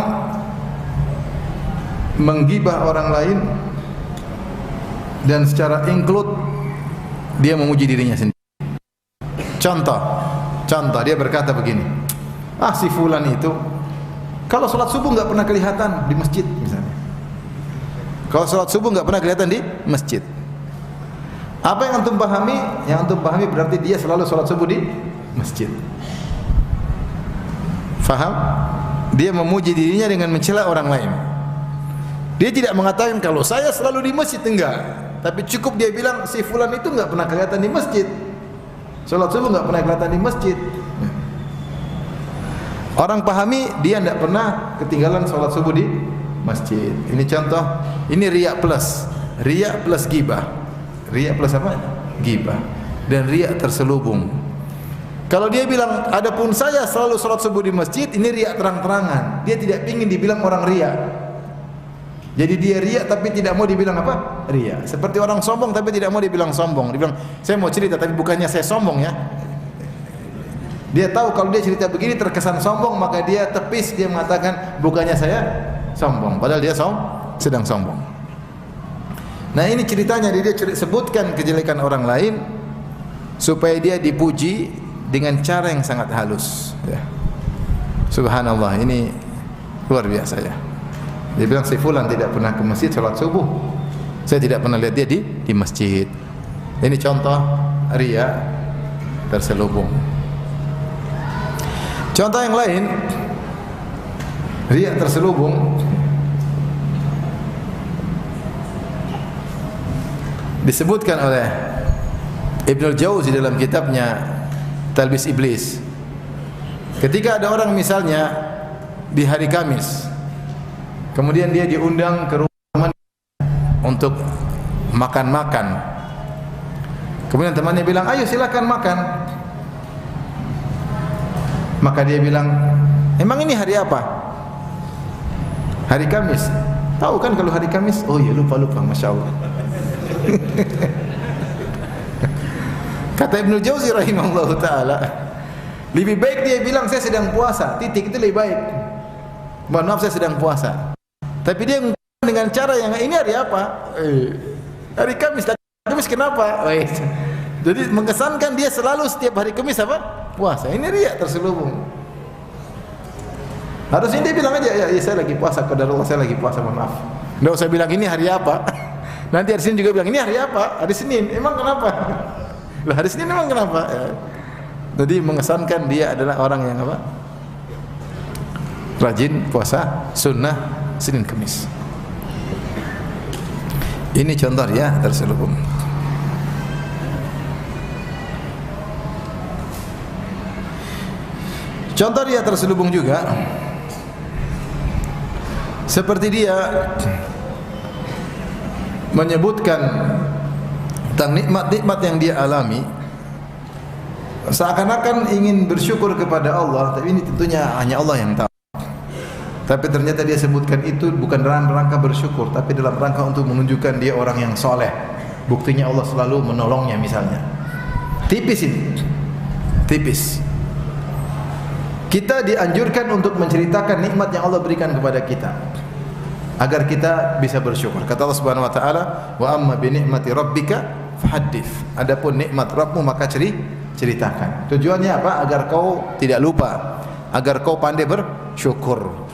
[SPEAKER 1] menggibah orang lain dan secara include dia memuji dirinya sendiri. Contoh dia berkata begini, si fulan itu kalau sholat subuh nggak pernah kelihatan di masjid misalnya. Kalau sholat subuh nggak pernah kelihatan di masjid. Apa yang antum pahami? Yang antum pahami berarti dia selalu sholat subuh di masjid. Faham? Dia memuji dirinya dengan mencela orang lain. Dia tidak mengatakan kalau saya selalu di masjid, enggak. Tapi cukup dia bilang si fulan itu enggak pernah kelihatan di masjid. Salat subuh enggak pernah kelihatan di masjid. Orang pahami dia enggak pernah ketinggalan salat subuh di masjid. Ini contoh, ini riya plus ghibah. Riya plus apa? Ghibah. Dan riya terselubung. Kalau dia bilang, adapun saya selalu salat subuh di masjid, ini riak terang-terangan. Dia tidak ingin dibilang orang riak. Jadi dia riak tapi tidak mau dibilang apa? Riak. Seperti orang sombong tapi tidak mau dibilang sombong. Dibilang, saya mau cerita tapi bukannya saya sombong ya. Dia tahu kalau dia cerita begini terkesan sombong, maka dia tepis, dia mengatakan bukannya saya sombong, padahal dia sedang sombong. Nah ini ceritanya, dia sebutkan kejelekan orang lain supaya dia dipuji dengan cara yang sangat halus. Ya. Subhanallah, ini luar biasa ya. Dia bilang si fulan tidak pernah ke masjid salat subuh. Saya tidak pernah lihat dia di masjid. Ini contoh riya terselubung. Contoh yang lain, riya terselubung disebutkan oleh Ibnul Jauzi dalam kitabnya Talbis Iblis. Ketika ada orang misalnya di hari Kamis, kemudian dia diundang ke rumah temannya untuk makan-makan. Kemudian temannya bilang, ayo silakan makan. Maka dia bilang, emang ini hari apa? Hari Kamis. Tahu kan kalau hari Kamis? Oh iya, lupa, Masya Allah. Kata Ibnul Jauzi rahimahullah ta'ala, lebih baik dia bilang saya sedang puasa, titik, itu lebih baik. Mohon maaf saya sedang puasa. Tapi dia dengan cara yang ini hari apa? Hari Kamis. Kamis kenapa? Jadi mengesankan dia selalu setiap hari Kamis apa? Puasa. Ini riya terselubung. Harusnya dia bilang aja, ya saya lagi puasa, qadarullah saya lagi puasa, mohon maaf. Enggak usah bilang ini hari apa. Nanti hari Senin juga bilang ini hari apa? Hari Senin. Emang kenapa? Lah hari Senin emang kenapa? Ya. Jadi mengesankan dia adalah orang yang apa? Rajin puasa sunnah Senin Kamis. Ini contoh ya terselubung. Contoh dia terselubung juga seperti dia menyebutkan tentang nikmat-nikmat yang dia alami, seakan-akan ingin bersyukur kepada Allah, tapi ini tentunya hanya Allah yang tahu. Tapi ternyata dia sebutkan itu bukan dalam rangka bersyukur, tapi dalam rangka untuk menunjukkan dia orang yang soleh. Buktinya Allah selalu menolongnya misalnya. Tipis ini, tipis. Kita dianjurkan untuk menceritakan nikmat yang Allah berikan kepada kita agar kita bisa bersyukur. Kata Allah Subhanahu wa taala, "Wa amma bi ni'mati rabbika fahaddits." Adapun nikmat Rabbmu maka ceritakan. Tujuannya apa? Agar kau tidak lupa, agar kau pandai bersyukur.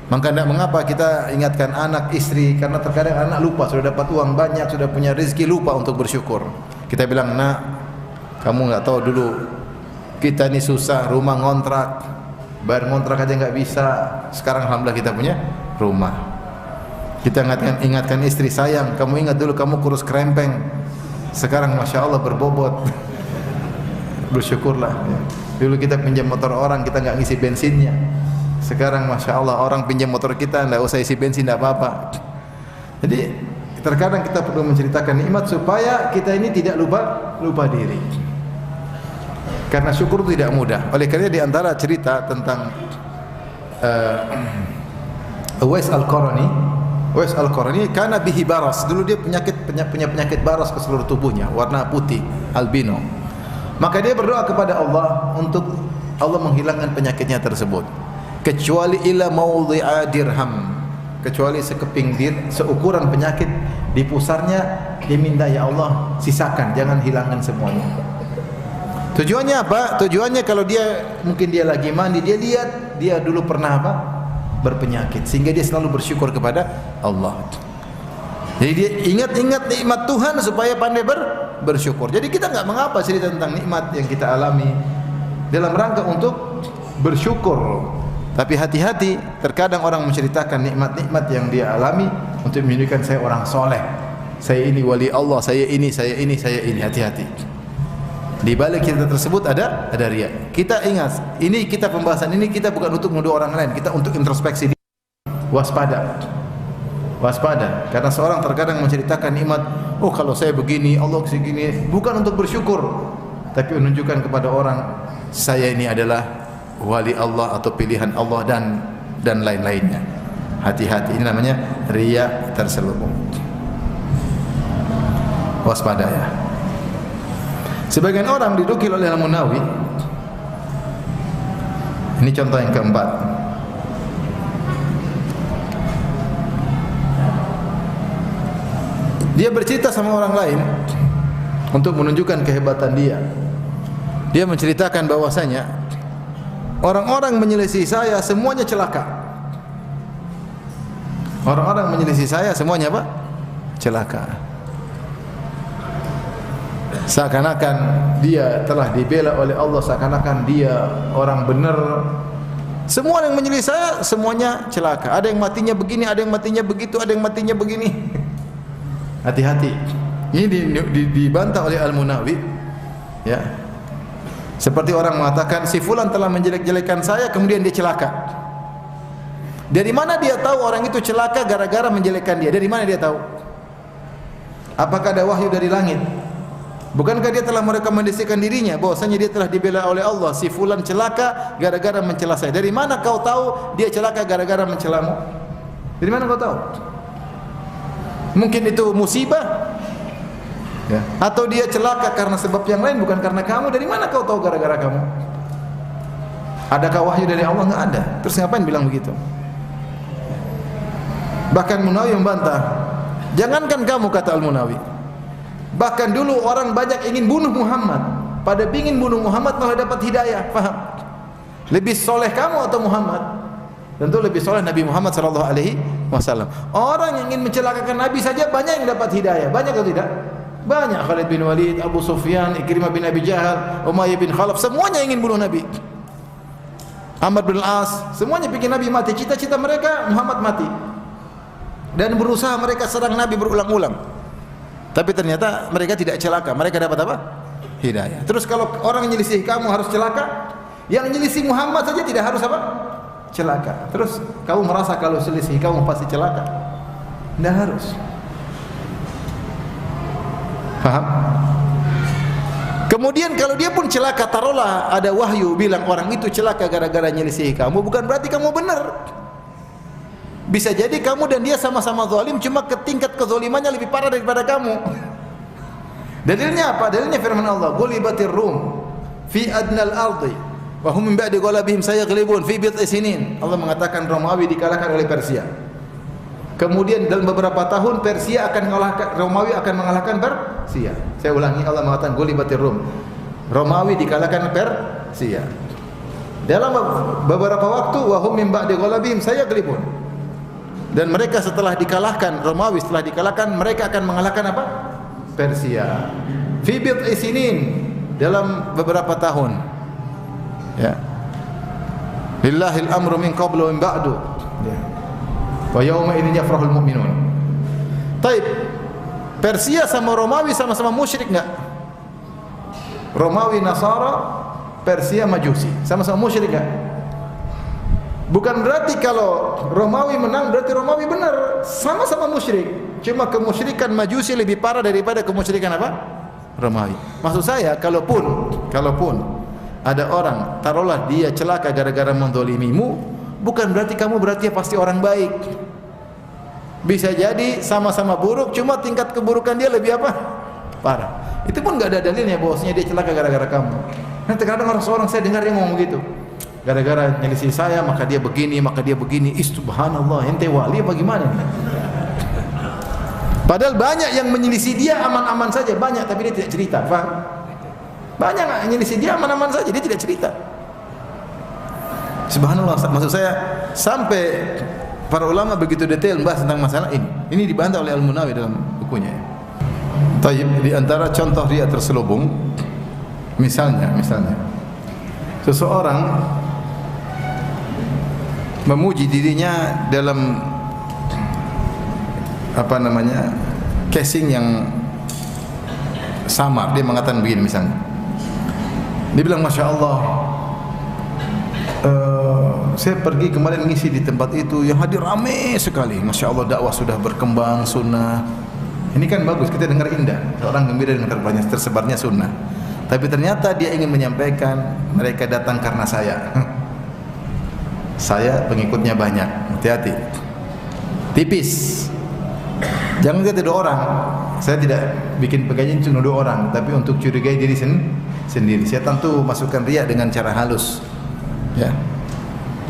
[SPEAKER 1] Maka tidak mengapa kita ingatkan anak, istri, karena terkadang anak lupa, sudah dapat uang banyak, sudah punya rezeki, lupa untuk bersyukur. Kita bilang, "Nak, kamu enggak tahu dulu kita ini susah, rumah ngontrak, bayar ngontrak aja nggak bisa. Sekarang alhamdulillah kita punya rumah." Kita ingatkan istri, sayang, kamu ingat dulu kamu kurus kerempeng, sekarang masya Allah berbobot. Bersyukurlah. Dulu kita pinjam motor orang, kita nggak ngisi bensinnya. Sekarang masya Allah orang pinjam motor kita, nggak usah isi bensin, nggak apa-apa. Jadi terkadang kita perlu menceritakan nikmat supaya kita ini tidak lupa diri. Karena syukur itu tidak mudah. Oleh karena di antara cerita tentang Uwais Al-Qarani karena bihi baras. Dulu dia punya penyakit baras ke seluruh tubuhnya, warna putih, albino. Maka dia berdoa kepada Allah untuk Allah menghilangkan penyakitnya tersebut. Kecuali ila maudhi'a dirham. Kecuali sekeping seukuran penyakit di pusarnya, dia minta, ya Allah sisakan, jangan hilangkan semuanya. Tujuannya apa? Tujuannya kalau mungkin dia lagi mandi, dia lihat dia dulu pernah apa? Berpenyakit, sehingga dia selalu bersyukur kepada Allah. Jadi dia ingat-ingat nikmat Tuhan supaya pandai bersyukur. Jadi kita enggak mengapa cerita tentang nikmat yang kita alami dalam rangka untuk bersyukur. Tapi hati-hati, terkadang orang menceritakan nikmat-nikmat yang dia alami untuk menunjukkan saya orang soleh, saya ini wali Allah, saya ini. Hati-hati. Di balik kita tersebut ada riya. Kita ingat, ini kita pembahasan ini kita bukan untuk menuduh orang lain, kita untuk introspeksi diri. Waspada. Karena seorang terkadang menceritakan nikmat, oh kalau saya begini, Allah segini, bukan untuk bersyukur, tapi menunjukkan kepada orang saya ini adalah wali Allah atau pilihan Allah dan lain-lainnya. Hati-hati, ini namanya riya terselubung. Waspada ya. Sebagian orang didukil oleh Al-Munawi. Ini contoh yang keempat. Dia bercerita sama orang lain untuk menunjukkan kehebatan dia. Dia menceritakan bahwasanya orang-orang menyelisih saya semuanya celaka. Orang-orang menyelisih saya semuanya apa? Celaka. Seakan-akan dia telah dibela oleh Allah, seakan-akan dia orang benar. Semua yang menyelisih saya semuanya celaka. Ada yang matinya begini, ada yang matinya begitu, ada yang matinya begini. Hati-hati. Ini dibantah oleh Al-Munawi. Ya. Seperti orang mengatakan si fulan telah menjelek-jelekan saya, kemudian dia celaka. Dari mana dia tahu orang itu celaka gara-gara menjelekkan dia? Dari mana dia tahu? Apakah ada wahyu dari langit? Bukankah dia telah merekomendasikan dirinya bahwasanya dia telah dibela oleh Allah? Si fulan celaka gara-gara mencela saya. Dari mana kau tahu dia celaka gara-gara mencelamu? Dari mana kau tahu? Mungkin itu musibah, ya. Atau dia celaka karena sebab yang lain, bukan karena kamu. Dari mana kau tahu gara-gara kamu? Adakah wahyu dari Allah? Enggak ada. Terus ngapain bilang begitu? Bahkan Munawi membantah. Jangankan kamu, kata Al-Munawi, bahkan dulu orang banyak ingin bunuh Muhammad. Pada ingin bunuh Muhammad malah dapat hidayah. Faham? Lebih soleh kamu atau Muhammad? Tentu lebih soleh Nabi Muhammad SAW. Orang yang ingin mencelakakan Nabi saja banyak yang dapat hidayah. Banyak atau tidak? Banyak. Khalid bin Walid, Abu Sufyan, Ikrimah bin Abi Jahal, Umayyah bin Khalaf, semuanya ingin bunuh Nabi. Amr bin Al-As, semuanya bikin Nabi mati. Cita-cita mereka Muhammad mati. Dan berusaha mereka serang Nabi berulang-ulang. Tapi ternyata mereka tidak celaka. Mereka dapat apa? Hidayah. Terus kalau orang menyelisih kamu harus celaka? Yang menyelisih Muhammad saja tidak harus apa? Celaka. Terus kamu merasa kalau selisih kamu pasti celaka? Tidak harus. Paham? Kemudian kalau dia pun celaka, taruhlah ada wahyu bilang orang itu celaka gara-gara nyelisih kamu, bukan berarti kamu benar. Bisa jadi kamu dan dia sama-sama zalim, cuma tingkat kezalimannya lebih parah daripada kamu. Dalilnya apa? Dalilnya firman Allah, "Ghulibatir Rum fi adnal ardi wa hum min ba'di ghalabihim sayaghlibun fi bid'i sinin." Allah mengatakan Romawi dikalahkan oleh Persia. Kemudian dalam beberapa tahun Persia akan mengalahkan, Romawi akan mengalahkan Persia. Saya ulangi, Allah mengatakan Ghulibatir Rum. Romawi dikalahkan Persia. Dalam beberapa waktu wa hum min ba'di ghalabihim sayaghlibun. Dan mereka setelah dikalahkan, Romawi setelah dikalahkan, mereka akan mengalahkan apa? Persia. Fi bid'i sinin, dalam beberapa tahun. Ya. Lillahil amru min qablu wa min ba'du. Ya. Wa yawma idzin yafrahul mu'minun. Taib. Persia sama Romawi sama-sama musyrik enggak? Romawi Nasara, Persia Majusi. Sama-sama musyrik enggak? Bukan berarti kalau Romawi menang berarti Romawi benar. Sama-sama musyrik. Cuma kemusyrikan Majusi lebih parah daripada kemusyrikan apa? Romawi. Maksud saya, kalaupun ada orang, taruhlah dia celaka gara-gara menzalimimu, bukan berarti kamu pasti orang baik. Bisa jadi sama-sama buruk, cuma tingkat keburukan dia lebih apa? Parah. Itu pun enggak ada dalilnya bahwasanya dia celaka gara-gara kamu. Nah, terkadang orang saya dengar dia ngomong gitu. Gara-gara nyelisih saya maka dia begini, subhanallah, ente wali apa gimana? Padahal banyak yang menyelisih dia aman-aman saja, banyak, tapi dia tidak cerita, faham? Banyak yang menyelisih dia aman-aman saja, dia tidak cerita. Subhanallah, maksud saya sampai para ulama begitu detail membahas tentang masalah ini. Ini dibantah oleh Al-Munawi dalam bukunya. Tayyib, di antara contoh riya terselubung, misalnya seseorang memuji dirinya dalam casing yang samar. Dia mengatakan begini misalnya, dia bilang, Masya Allah, saya pergi kemarin ngisi di tempat itu, yang hadir ramai sekali, Masya Allah, dakwah sudah berkembang, sunnah. Ini kan bagus, kita dengar indah, seorang gembira dengan tersebarnya sunnah. tapi ternyata dia ingin menyampaikan mereka datang karena saya. Saya pengikutnya banyak. Hati-hati. Tipis. Jangan kita nuduh orang. Saya tidak bikin pengajian untuk nuduh orang, tapi untuk curigai diri sendiri. Saya tentu masukkan riya dengan cara halus. Ya.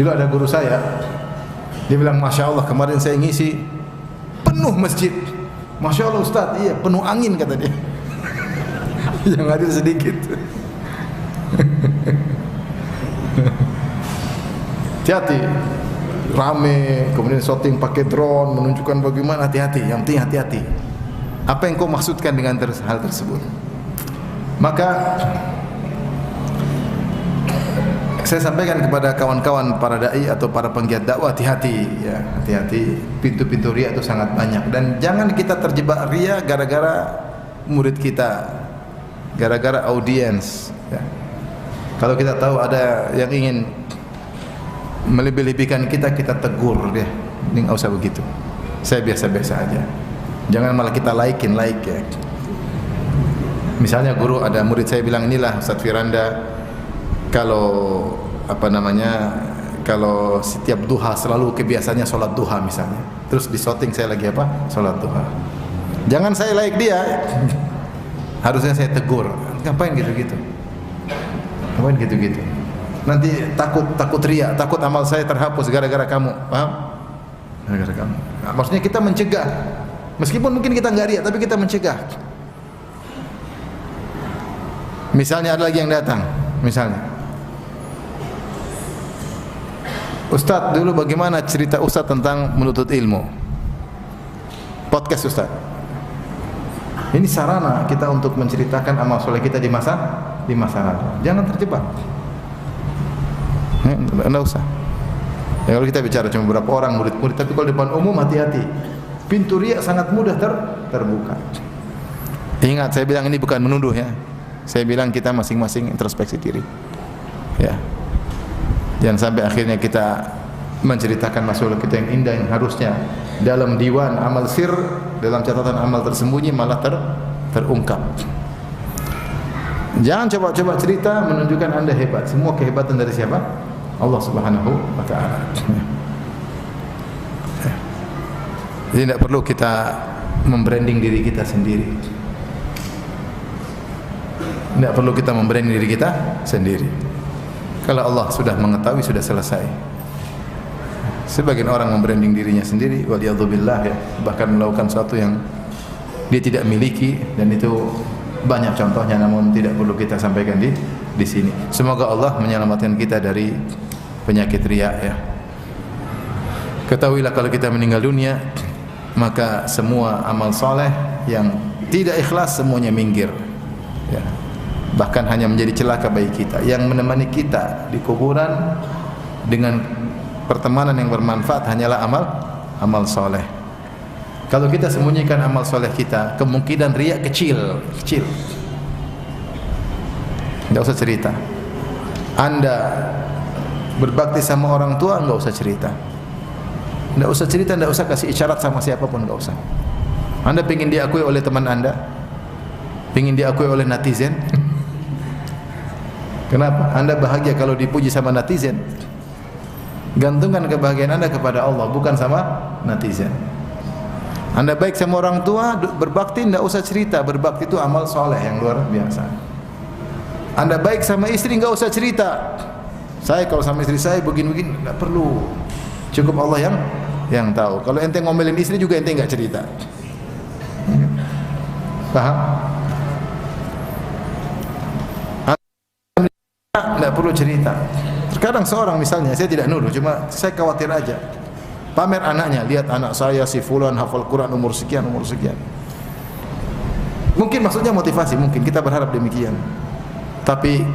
[SPEAKER 1] Dulu ada guru saya, dia bilang, Masya Allah kemarin saya ngisi penuh masjid. Masya Allah Ustaz, iya penuh angin kata dia. Yang hadir sedikit. Hati-hati. Rame, kemudian shooting pakai drone, menunjukkan bagaimana, hati-hati. Yang penting hati-hati. Apa yang kau maksudkan dengan hal tersebut? Maka saya sampaikan kepada kawan-kawan para dai atau para penggiat dakwah, hati-hati ya, hati-hati. Pintu-pintu riya itu sangat banyak, dan jangan kita terjebak riya gara-gara murid kita, gara-gara audiens ya. Kalau kita tahu ada yang ingin melebih-lebihkan kita tegur dia. Ini enggak usah begitu. Saya biasa-biasa aja. Jangan malah kita like ya. Misalnya guru, ada murid saya bilang, inilah Ustaz Firanda, kalau kalau setiap duha selalu kebiasaannya sholat duha misalnya. Terus di shooting saya lagi sholat duha. Jangan saya like dia. Harusnya saya tegur. Ngapain gitu-gitu? Ngapain gitu-gitu? Nanti takut riya, takut amal saya terhapus gara-gara kamu, paham? Gara-gara kamu. Nah, maksudnya kita mencegah, meskipun mungkin kita enggak riya, tapi kita mencegah. Misalnya ada lagi yang datang, misalnya, Ustaz, dulu bagaimana cerita Ustaz tentang menuntut ilmu? Podcast Ustaz. Ini sarana kita untuk menceritakan amal soleh kita di masa lalu. Jangan terjebak. Enggak usah. Ya, kalau kita bicara cuma beberapa orang murid-murid, tapi kalau depan umum hati-hati. Pintu riya sangat mudah terbuka. Ingat, saya bilang ini bukan menuduh ya. Saya bilang kita masing-masing introspeksi diri. Ya. Jangan sampai akhirnya kita menceritakan masalah kita yang indah yang harusnya dalam diwan amal sir, dalam catatan amal tersembunyi malah terungkap. Jangan coba-coba cerita menunjukkan Anda hebat. Semua kehebatan dari siapa? Allah Subhanahu wa taala. Jadi tidak perlu kita membranding diri kita sendiri. Tidak perlu kita membranding diri kita sendiri. Kalau Allah sudah mengetahui, sudah selesai. Sebagian orang membranding dirinya sendiri, waliyadzubillah ya, bahkan melakukan sesuatu yang dia tidak miliki, dan itu banyak contohnya, namun tidak perlu kita sampaikan di sini. Semoga Allah menyelamatkan kita dari penyakit riya ya. Ketahuilah kalau kita meninggal dunia, maka semua amal soleh yang tidak ikhlas semuanya minggir ya. Bahkan hanya menjadi celaka bagi kita. Yang menemani kita di kuburan dengan pertemanan yang bermanfaat hanyalah amal soleh. Kalau kita sembunyikan amal soleh kita, kemungkinan riya kecil. Tidak usah cerita. Anda berbakti sama orang tua, enggak usah cerita. Enggak usah cerita, enggak usah kasih isyarat sama siapapun, enggak usah. Anda ingin diakui oleh teman Anda, ingin diakui oleh netizen. Kenapa? Anda bahagia kalau dipuji sama netizen. Gantungkan kebahagiaan Anda kepada Allah, bukan sama netizen. Anda baik sama orang tua, berbakti, tidak usah cerita. Berbakti itu amal soleh yang luar biasa. Anda baik sama istri, enggak usah cerita. Saya kalau sama istri saya begini-begini, tidak perlu. Cukup Allah yang tahu. Kalau ente ngomelin istri juga ente enggak cerita. Paham? Tidak perlu cerita. Terkadang seorang misalnya, saya tidak nuduh, cuma saya khawatir aja. Pamer anaknya, lihat anak saya si fulan hafal Quran umur sekian. Mungkin maksudnya motivasi, mungkin kita berharap demikian. Tapi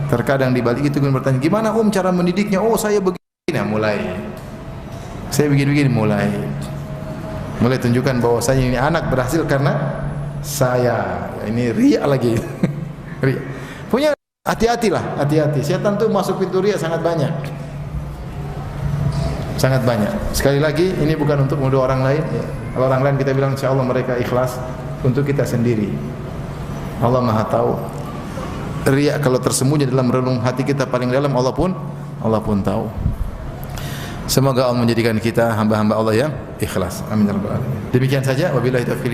[SPEAKER 1] terkadang di balik itu kita bertanya, gimana cara mendidiknya? Oh, saya begini, mulai. Saya begini mulai tunjukkan bahwa saya ini anak berhasil karena saya. Ini riya lagi. Riya. Punya hati-hatilah, hati-hati. Setan tuh masuk pintu riya sangat banyak. Sangat banyak. Sekali lagi, ini bukan untuk menuduh orang lain. Kalau orang lain kita bilang insyaallah mereka ikhlas, untuk kita sendiri. Allah Maha tahu. riya kalau tersembunyi dalam relung hati kita paling dalam, Allah pun tahu. Semoga Allah menjadikan kita hamba-hamba Allah yang ikhlas. Amin ya rabbal alamin. Demikian saja, wabillahi taufiq.